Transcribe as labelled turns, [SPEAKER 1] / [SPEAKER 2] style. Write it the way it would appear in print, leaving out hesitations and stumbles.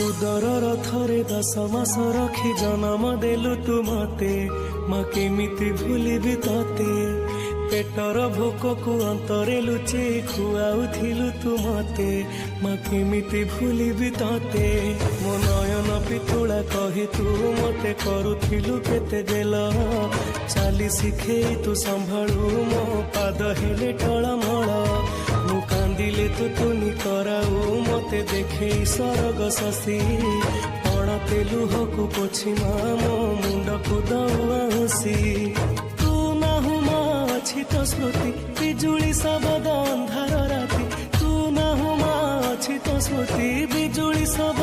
[SPEAKER 1] उदर थरे 10 मास रखी जन्म देलु तू मते माँ केमिति भूलिबि तते पेटर भोक को अंतरे लुचे खुआउथिलु तू मते माँ केमिति भूलिबि तते मो नयन पितुला कही तू मते करुथिलु केते गेल चाली शिखे तू संभाळु मो पाद हेले टळमळ मु कांदिले तू तुनी कराऊ मते देखे सरग शशि पड़ते लुहकु पोछि मो मुंड को दउसी तू नाहु मा अछि तो स्मृति बिजुली सबद अंधार राति तू नाहु मा अछि तो स्मृति बिजुली सब